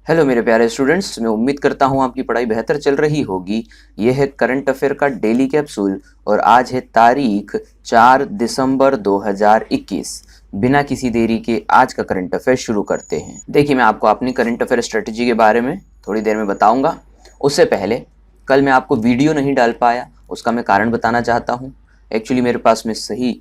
Hello मेरे प्यारे students, मैं उम्मीद करता हूँ आपकी पढ़ाई बेहतर चल रही होगी। ये है करंट अफेयर का डेली कैप्सूल और आज है तारीख 4 दिसंबर 2021। बिना किसी देरी के आज का करंट अफेयर शुरू करते हैं। देखिए, मैं आपको अपनी करंट अफेयर स्ट्रेटजी के बारे में थोड़ी देर में बताऊंगा। उससे पहले कल मैं आपको वीडियो नहीं डाल पाया, उसका मैं कारण बताना चाहता हूँ। एक्चुअली मेरे पास में सही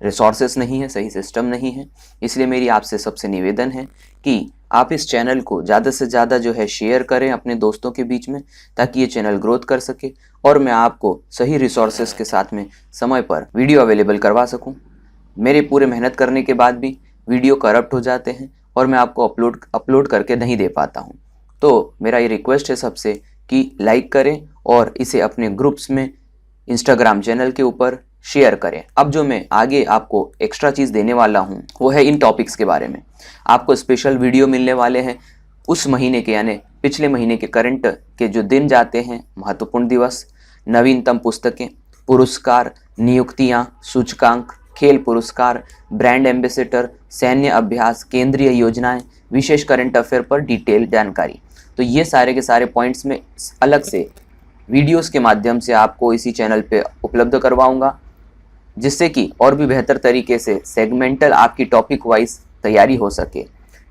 रिसोर्सेस नहीं है, सही सिस्टम नहीं है, इसलिए मेरी आपसे सबसे निवेदन है कि आप इस चैनल को ज़्यादा से ज़्यादा जो है शेयर करें अपने दोस्तों के बीच में, ताकि ये चैनल ग्रोथ कर सके और मैं आपको सही रिसोर्सेस के साथ में समय पर वीडियो अवेलेबल करवा सकूं। मेरे पूरे मेहनत करने के बाद भी वीडियो करप्ट हो जाते हैं और मैं आपको अपलोड करके नहीं दे पाता हूं। तो मेरा ये रिक्वेस्ट है सबसे कि लाइक करें और इसे अपने ग्रुप्स में, इंस्टाग्राम चैनल के ऊपर शेयर करें। अब जो मैं आगे आपको एक्स्ट्रा चीज़ देने वाला हूँ वो है इन टॉपिक्स के बारे में। आपको स्पेशल वीडियो मिलने वाले हैं उस महीने के, यानी पिछले महीने के करंट के जो दिन जाते हैं, महत्वपूर्ण दिवस, नवीनतम पुस्तकें, पुरस्कार, नियुक्तियाँ, सूचकांक, खेल पुरस्कार, ब्रांड एम्बेसडर, सैन्य अभ्यास, केंद्रीय योजनाएं, विशेष करंट अफेयर पर डिटेल जानकारी। तो ये सारे के सारे पॉइंट्स में अलग से वीडियोस के माध्यम से आपको इसी चैनल पे उपलब्ध करवाऊंगा, जिससे कि और भी बेहतर तरीके से सेगमेंटल आपकी टॉपिक वाइज तैयारी हो सके।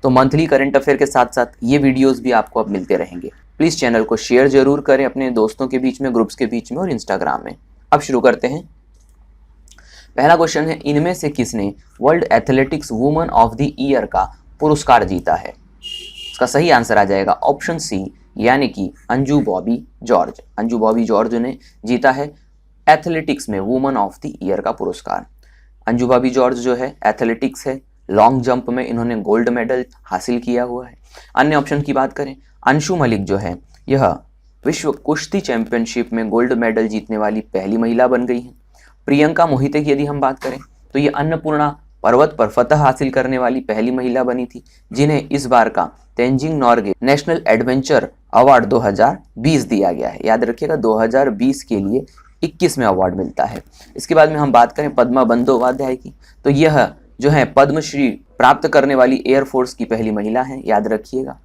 तो मंथली करंट अफेयर के साथ साथ ये वीडियोस भी आपको अब मिलते रहेंगे। प्लीज़ चैनल को शेयर जरूर करें अपने दोस्तों के बीच में, ग्रुप्स के बीच में और इंस्टाग्राम में। अब शुरू करते हैं। पहला क्वेश्चन है, इनमें से किसने world athletics woman of the year का पुरस्कार जीता है? इसका सही आंसर आ जाएगा ऑप्शन सी, यानी कि अंजू बॉबी जॉर्ज। अंजू बॉबी जॉर्ज ने जीता है एथलेटिक्स में वुमन ऑफ द ईयर का पुरस्कार। अंजू बॉबी जॉर्ज जो है एथलेटिक्स है, लॉन्ग जंप में इन्होंने गोल्ड मेडल हासिल किया हुआ है। अन्य ऑप्शन की बात करें, अंशु मलिक जो है यह विश्व कुश्ती चैंपियनशिप में गोल्ड मेडल जीतने वाली पहली महिला बन गई है। प्रियंका मोहिते की यदि हम बात करें तो ये अन्नपूर्णा पर्वत पर फतह हासिल करने वाली पहली महिला बनी थी, जिन्हें इस बार का Tenzing Norgay national adventure award 2020 दिया गया है। याद रखिएगा 2020 के लिए 21 में अवार्ड मिलता है। इसके बाद में हम बात करें पद्मा बंदोपाध्याय की, तो यह जो है पद्मश्री प्राप्त करने वाली एयरफोर्स की पहली महिला है, याद रखिएगा।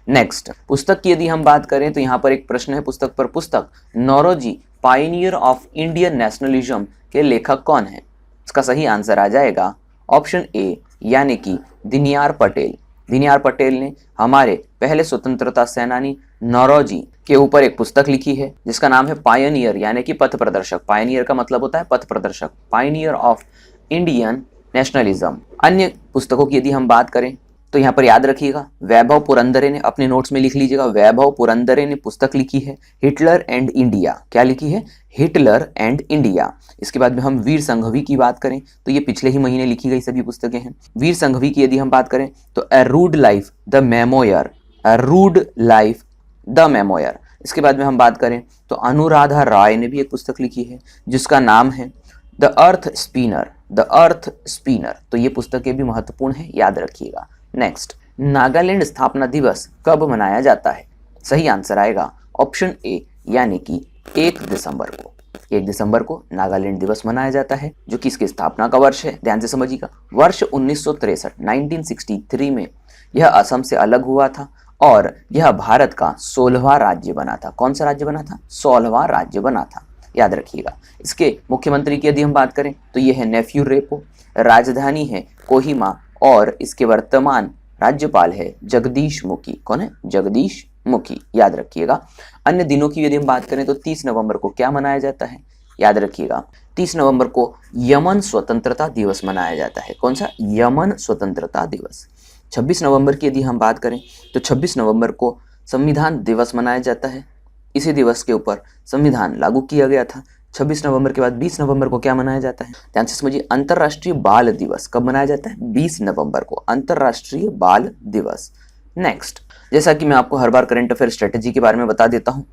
नेक्स्ट, पुस्तक की यदि हम बात करें तो यहाँ पर एक प्रश्न है पुस्तक पर। पुस्तक Naoroji pioneer of Indian nationalism के लेखक कौन है? इसका सही आंसर आ जाएगा ऑप्शन ए, यानी कि दीनदयाल पटेल। दीनदयाल पटेल ने हमारे पहले स्वतंत्रता सेनानी नौरोजी के ऊपर एक पुस्तक लिखी है जिसका नाम है पायनियर, यानी कि पथ प्रदर्शक। पायनियर का मतलब होता है पथ प्रदर्शक, पायनियर ऑफ इंडियन नेशनलिज्म। अन्य पुस्तकों की यदि हम बात करें तो यहाँ पर याद रखिएगा वैभव पुरंदरे ने, अपने नोट्स में लिख लीजिएगा, वैभव पुरंदरे ने पुस्तक लिखी है हिटलर एंड इंडिया। क्या लिखी है? Hitler and India. इसके बाद में हम वीर संघवी की बात करें तो ये पिछले ही महीने लिखी गई सभी पुस्तकें हैं। वीर संघवी की यदि हम बात करें तो a rude life the memoir, a rude life the memoir. इसके बाद में हम बात करें तो अनुराधा राय ने भी एक पुस्तक लिखी है जिसका नाम है the earth spinner, the earth spinner. तो ये पुस्तकें भी महत्वपूर्ण है, याद रखिएगा। नेक्स्ट, नागालैंड स्थापना दिवस कब मनाया जाता है? सही आंसर आएगा ऑप्शन ए, यानी कि 1 दिसंबर को। 1 दिसंबर को नागालैंड दिवस मनाया जाता है, जो कि इसकी स्थापना का वर्ष है। ध्यान से समझिएगा, वर्ष 1963 1963 में यह असम से अलग हुआ था और यह भारत का 16वां राज्य बना था। कौन सा राज्य बना था? 16वां राज्य बना था, याद रखिएगा। इसके मुख्यमंत्री की यदि हम बात करें तो यह है नेफ्यू रेपो, राजधानी है कोहिमा और इसके वर्तमान राज्यपाल है जगदीश मुखी। कौन है? जगदीश मुखी, याद रखिएगा। अन्य दिनों की यदि हम बात करें तो 30 नवंबर को क्या मनाया जाता है? याद रखिएगा 30 नवंबर को यमन स्वतंत्रता दिवस मनाया जाता है। कौन सा? यमन स्वतंत्रता दिवस। 26 नवंबर की यदि हम बात करें तो 26 नवंबर को संविधान दिवस मनाया जाता है। इसी दिवस के ऊपर संविधान लागू किया गया था। 26 नवंबर के बाद 20 नवंबर को क्या मनाया जाता है? ध्यान से समझिए, अंतर्राष्ट्रीय बाल दिवस कब मनाया जाता है? 20 नवंबर को, अंतर्राष्ट्रीय बाल दिवस। नेक्स्ट, जैसा कि मैं आपको हर बार करंट अफेयर स्ट्रेटेजी के बारे में बता देता हूँ,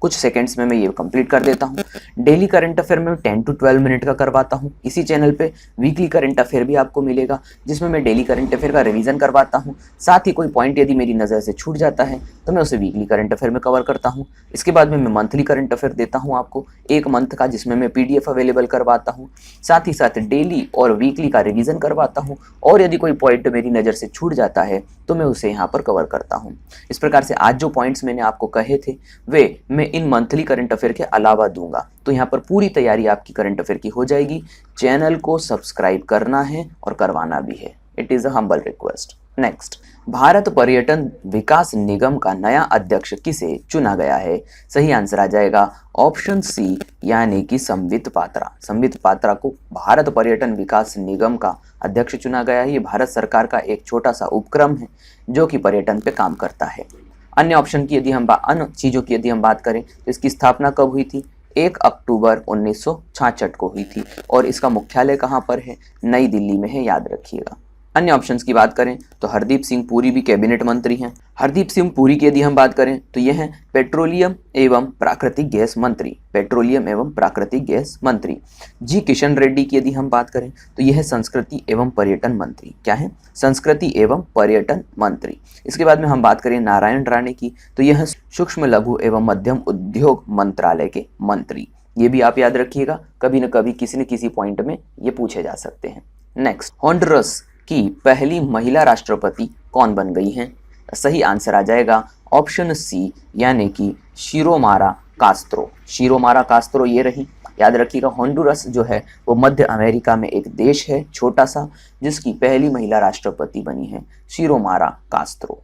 कुछ सेकंड्स में मैं ये कंप्लीट कर देता हूँ। डेली करंट अफेयर में 10 to 12 मिनट का करवाता हूँ। इसी चैनल पे वीकली करंट अफेयर भी आपको मिलेगा, जिसमें मैं डेली करंट अफेयर का रिवीजन करवाता हूँ। साथ ही कोई पॉइंट यदि मेरी नज़र से छूट जाता है तो मैं उसे वीकली करंट अफेयर में कवर करता हूँ। इसके बाद में मैं मंथली करंट अफेयर देता हूँ आपको 1 मंथ का, जिसमें मैं PDF अवेलेबल करवाता हूँ। साथ ही साथ डेली और वीकली का रिवीजन करवाता हूँ, और यदि कोई पॉइंट मेरी नज़र से छूट जाता है तो मैं उसे यहाँ पर कवर करता हूँ। इस प्रकार से आज जो पॉइंट्स मैंने आपको कहे थे वे मैं इन मंथली करंट अफेयर के अलावा दूंगा। तो यहाँ पर पूरी तैयारी आपकी करंट अफेयर की हो जाएगी। चैनल को सब्सक्राइब करना है और करवाना भी है। It is a humble request. Next, Bharat पर्यटन विकास निगम का नया अध्यक्ष किसे चुना गया है? सही आंसर आ जाएगा ऑप्शन सी, यानी कि संबित पात्रा। संबित पात्रा को भारत पर्यटन विकास निगम का अध्यक्ष चुना गया है। ये भारत सरकार का एक छोटा सा उपक्रम है जो कि पर्यटन पे काम करता है। अन्य ऑप्शन की यदि हम अन्य चीज़ों की यदि हम बात करें तो इसकी स्थापना कब हुई थी? 1 अक्टूबर 1966 को हुई थी, और इसका मुख्यालय कहाँ पर है? नई दिल्ली में है, याद रखिएगा। अन्य ऑप्शंस की बात करें तो हरदीप सिंह पुरी भी कैबिनेट मंत्री हैं। हरदीप सिंह पुरी की यदि हम बात करें तो यह है पेट्रोलियम एवं प्राकृतिक गैस मंत्री। पेट्रोलियम एवं प्राकृतिक गैस मंत्री। जी किशन रेड्डी की यदि हम बात करें तो यह है संस्कृति एवं पर्यटन मंत्री। क्या है? संस्कृति एवं पर्यटन मंत्री। इसके बाद में हम बात करें नारायण राणे की तो यह है सूक्ष्म लघु एवं मध्यम उद्योग मंत्रालय के मंत्री। ये भी आप याद रखिएगा, कभी न कभी किसी न किसी पॉइंट में ये पूछे जा सकते हैं। नेक्स्ट, होंडुरस की पहली महिला राष्ट्रपति कौन बन गई हैं? सही आंसर आ जाएगा ऑप्शन सी, यानी कि शिरोमारा कास्त्रो। शिरोमारा कास्त्रो ये रही। याद रखिएगा, होंडुरस जो है वो मध्य अमेरिका में एक देश है छोटा सा, जिसकी पहली महिला राष्ट्रपति बनी है शिरोमारा कास्त्रो।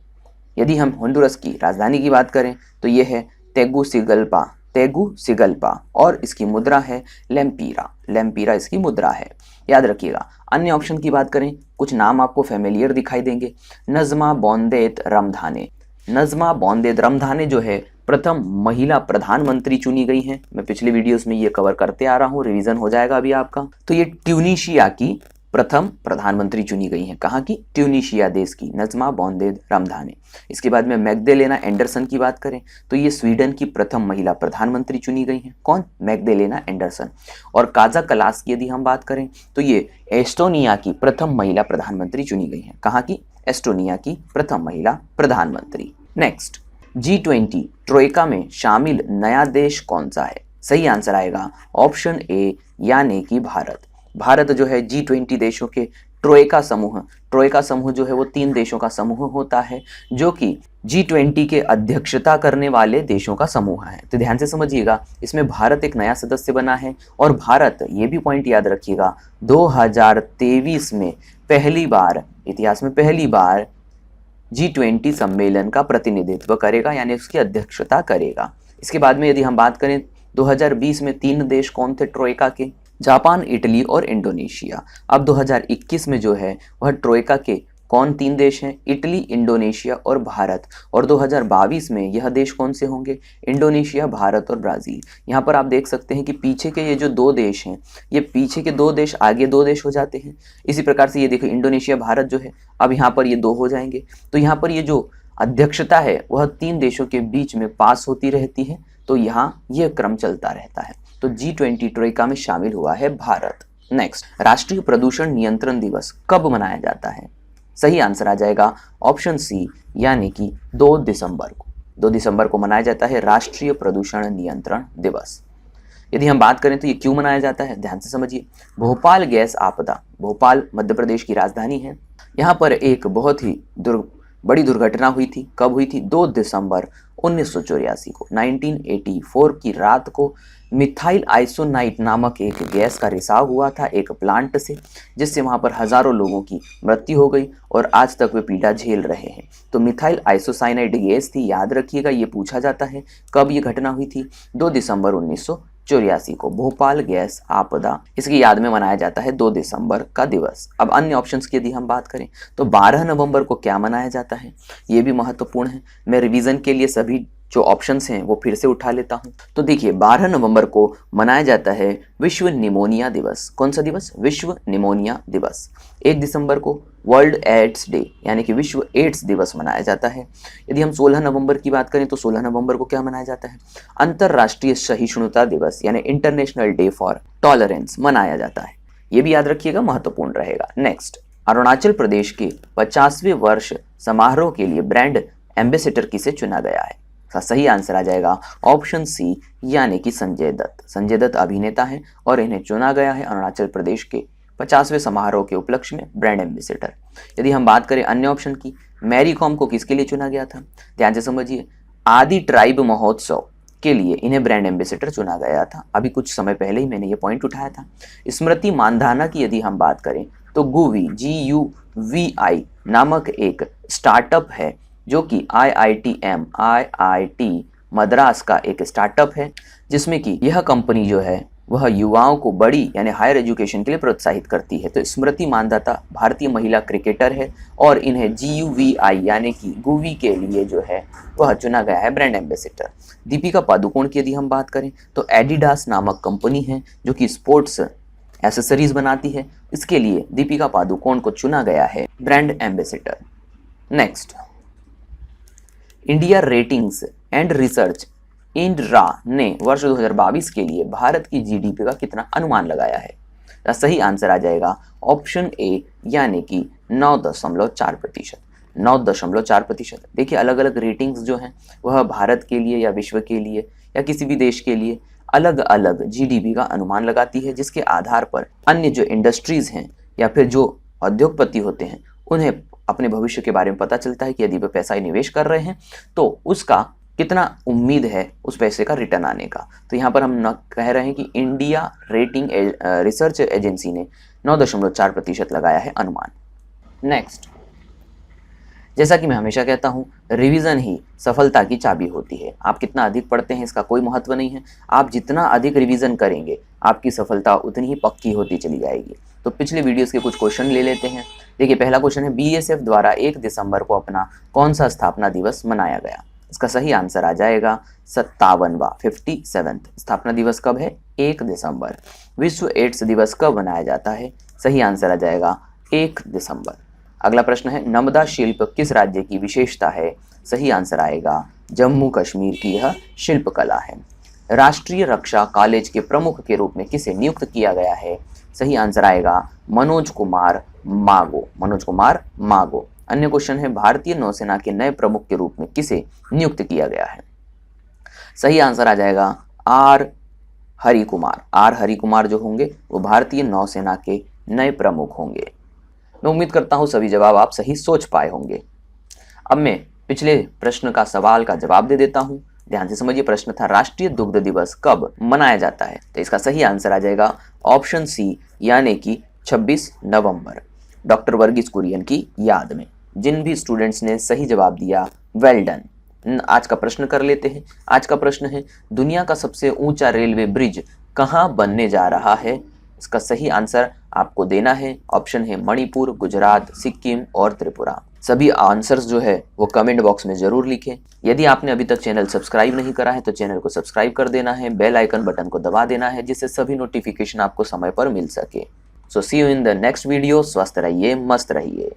यदि हम होंडुरस की राजधानी की बात करें तो ये है तेगुसिगल्पा। तेगुसिगल्पा, और इसकी मुद्रा है लेम्पीरा। लेम्पीरा इसकी मुद्रा है, याद रखिएगा। अन्य ऑप्शन की बात करें, कुछ नाम आपको फेमिलियर दिखाई देंगे। नज़मा बोंदेत रमधाने। नज़मा बोंदेत रमधाने जो है प्रथम महिला प्रधानमंत्री चुनी गई हैं। मैं पिछले वीडियोस में ये कवर करते आ रहा हूँ, रिवीजन हो जाएगा अभी आपका। तो ये ट्यूनीशिया की प्रथम प्रधानमंत्री चुनी गई हैं। कहाँ की? ट्यूनीशिया देश की नज़मा बोंदेत रमधाने। इसके बाद में मैग्दलेना एंडरसन की बात करें तो ये स्वीडन की प्रथम महिला प्रधानमंत्री चुनी गई हैं। कौन? मैग्दलेना एंडरसन। और काजा कलास की यदि हम बात करें तो ये एस्टोनिया की प्रथम महिला प्रधानमंत्री चुनी गई हैं। कहाँ की? एस्टोनिया की प्रथम महिला प्रधानमंत्री। नेक्स्ट, G20 ट्रोइका में शामिल नया देश कौन सा है? सही आंसर आएगा ऑप्शन ए, यानी कि भारत। भारत जो है G20 देशों के ट्रोइका समूह जो है वो 3 देशों का समूह होता है, जो कि G20 के अध्यक्षता करने वाले देशों का समूह है। तो ध्यान से समझिएगा, इसमें भारत एक नया सदस्य बना है, और भारत, ये भी पॉइंट याद रखिएगा, 2023 में पहली बार, इतिहास में पहली बार G20 सम्मेलन का प्रतिनिधित्व करेगा, यानी उसकी अध्यक्षता करेगा। इसके बाद में यदि हम बात करें 2020 में 3 देश कौन थे ट्रोइका के? जापान, इटली और इंडोनेशिया। अब 2021 में जो है वह ट्रोइका के कौन 3 देश हैं? इटली, इंडोनेशिया और भारत। और 2022 में यह देश कौन से होंगे? इंडोनेशिया, भारत और ब्राज़ील। यहाँ पर आप देख सकते हैं कि पीछे के ये जो 2 देश हैं, ये पीछे के 2 देश आगे 2 देश हो जाते हैं। इसी प्रकार से ये देखो, इंडोनेशिया, भारत जो है अब यहाँ पर ये 2 हो जाएंगे। तो यहाँ पर ये जो अध्यक्षता है वह 3 देशों के बीच में पास होती रहती है। तो यहाँ यह क्रम चलता रहता है। तो G20 ट्रोइका में शामिल हुआ है भारत। नेक्स्ट, राष्ट्रीय प्रदूषण नियंत्रण दिवस कब मनाया जाता है? सही आंसर आ जाएगा ऑप्शन सी, यानी कि 2 दिसंबर को। 2 दिसंबर को मनाया जाता है राष्ट्रीय प्रदूषण नियंत्रण दिवस। यदि हम बात करें तो ये क्यों मनाया जाता है, ध्यान से समझिए। भोपाल गैस आपदा, भोपाल मध्य प्रदेश की राजधानी है, यहाँ पर एक बहुत ही बड़ी दुर्घटना हुई थी। कब हुई थी? 2 दिसंबर 1984 को, 1984 की रात को मिथाइल आइसोनाइट नामक एक गैस का रिसाव हुआ था एक प्लांट से, जिससे वहाँ पर हजारों लोगों की मृत्यु हो गई और आज तक वे पीड़ा झेल रहे हैं। तो मिथाइल आइसोसाइनाइड गैस थी, याद रखिएगा, ये पूछा जाता है कब ये घटना हुई थी? 2 दिसंबर 1984 को, भोपाल गैस आपदा, इसकी याद में मनाया जाता है 2 दिसंबर का दिवस। अब अन्य ऑप्शंस की यदि हम बात करें तो 12 नवंबर को क्या मनाया जाता है? ये भी महत्वपूर्ण है। मैं रिवीजन के लिए सभी जो ऑप्शंस हैं वो फिर से उठा लेता हूं। तो देखिए, 12 नवंबर को मनाया जाता है विश्व निमोनिया दिवस। कौन सा दिवस? विश्व निमोनिया दिवस। 1 दिसंबर को वर्ल्ड एड्स डे यानी कि विश्व एड्स दिवस मनाया जाता है। यदि हम 16 नवंबर की बात करें तो 16 नवंबर को क्या मनाया जाता है? अंतरराष्ट्रीय सहिष्णुता दिवस यानी इंटरनेशनल डे फॉर टॉलरेंस मनाया जाता है। ये भी याद रखिएगा, महत्वपूर्ण रहेगा। नेक्स्ट, अरुणाचल प्रदेश के 50वें वर्ष समारोह के लिए ब्रांड एम्बेसडर किसे चुना गया है? इसका सही आंसर आ जाएगा ऑप्शन सी यानी कि संजय दत्त। संजय दत्त अभिनेता हैं और इन्हें चुना गया है अरुणाचल प्रदेश के 50वें समारोह के उपलक्ष्य में ब्रांड एम्बेसडर। यदि हम बात करें अन्य ऑप्शन की, मैरी कॉम को किसके लिए चुना गया था? ध्यान से समझिए, आदि ट्राइब महोत्सव के लिए इन्हें ब्रांड एम्बेसडर चुना गया था। अभी कुछ समय पहले ही मैंने ये पॉइंट उठाया था। स्मृति मानधाना की यदि हम बात करें तो गुवी GUVI नामक एक स्टार्टअप है जो कि IIT मद्रास का एक स्टार्टअप है, जिसमें कि यह कंपनी जो है वह युवाओं को बड़ी यानी हायर एजुकेशन के लिए प्रोत्साहित करती है। तो स्मृति मानधाता भारतीय महिला क्रिकेटर है और इन्हें GUVI यानी कि गुवी के लिए जो है वह चुना गया है ब्रांड एम्बेसडर। दीपिका पादुकोण की यदि हम बात करें तो एडिडास नामक कंपनी है जो कि स्पोर्ट्स एसेसरीज बनाती है, इसके लिए दीपिका पादुकोण को चुना गया है brand ambassador. Next, India ratings and research IndRa ने वर्ष 2022 के लिए भारत की GDP का कितना अनुमान लगाया है? सही आंसर आ जाएगा ऑप्शन ए यानी कि 9.4%। 9.4%। देखिए, अलग अलग रेटिंग्स जो हैं वह भारत के लिए या विश्व के लिए या किसी भी देश के लिए अलग अलग GDP का अनुमान लगाती है, जिसके आधार पर अन्य जो इंडस्ट्रीज हैं या फिर जो उद्योगपति होते हैं उन्हें अपने भविष्य के बारे में पता चलता है कि यदि वे पैसा निवेश कर रहे हैं तो उसका कितना उम्मीद है उस पैसे का रिटर्न आने का। तो यहाँ पर हम न कह रहे हैं कि इंडिया रेटिंग रिसर्च एजेंसी ने 9.4% लगाया है अनुमान। नेक्स्ट, जैसा कि मैं हमेशा कहता हूँ, रिवीजन ही सफलता की चाबी होती है। आप कितना अधिक पढ़ते हैं इसका कोई महत्व नहीं है, आप जितना अधिक रिवीजन करेंगे आपकी सफलता उतनी ही पक्की होती चली जाएगी। तो पिछले वीडियोस के कुछ क्वेश्चन ले लेते हैं। देखिए, पहला क्वेश्चन है BSF द्वारा 1 दिसंबर को अपना कौन सा स्थापना दिवस मनाया गया? इसका सही आंसर आ जाएगा 57वां 57th स्थापना दिवस कब है? 1 दिसंबर। विश्व एड्स दिवस कब मनाया जाता है? सही आंसर आ जाएगा 1 दिसंबर। अगला प्रश्न है, नर्मदा शिल्प किस राज्य की विशेषता है? सही आंसर आएगा जम्मू कश्मीर की यह शिल्प कला है। राष्ट्रीय रक्षा कॉलेज के प्रमुख के रूप में किसे नियुक्त किया गया है? सही आंसर आएगा मनोज कुमार मागो। मनोज कुमार मागो। अन्य क्वेश्चन है, भारतीय नौसेना के नए प्रमुख के रूप में किसे नियुक्त किया गया है? सही आंसर आ जाएगा R हरि कुमार। R हरि कुमार जो होंगे वो भारतीय नौसेना के नए प्रमुख होंगे। मैं उम्मीद करता हूं सभी जवाब आप सही सोच पाए होंगे। अब मैं पिछले प्रश्न का सवाल का जवाब दे देता हूं। ध्यान से समझिए, प्रश्न था राष्ट्रीय दुग्ध दिवस कब मनाया जाता है? तो इसका सही आंसर आ जाएगा ऑप्शन सी यानी कि 26 नवंबर, डॉक्टर वर्गीस कुरियन की याद में। जिन भी स्टूडेंट्स ने सही जवाब दिया, वेल डन। आज का प्रश्न कर लेते हैं। आज का प्रश्न है, दुनिया का सबसे ऊंचा रेलवे ब्रिज कहाँ बनने जा रहा है? इसका सही आंसर आपको देना है। ऑप्शन है मणिपुर, गुजरात, सिक्किम और त्रिपुरा। सभी आंसर्स जो है वो कमेंट बॉक्स में जरूर लिखें। यदि आपने अभी तक चैनल सब्सक्राइब नहीं करा है तो चैनल को सब्सक्राइब कर देना है, बेल आइकन बटन को दबा देना है, जिससे सभी नोटिफिकेशन आपको समय पर मिल सके। So see you in the next video. स्वस्थ रहिए, मस्त रहिए।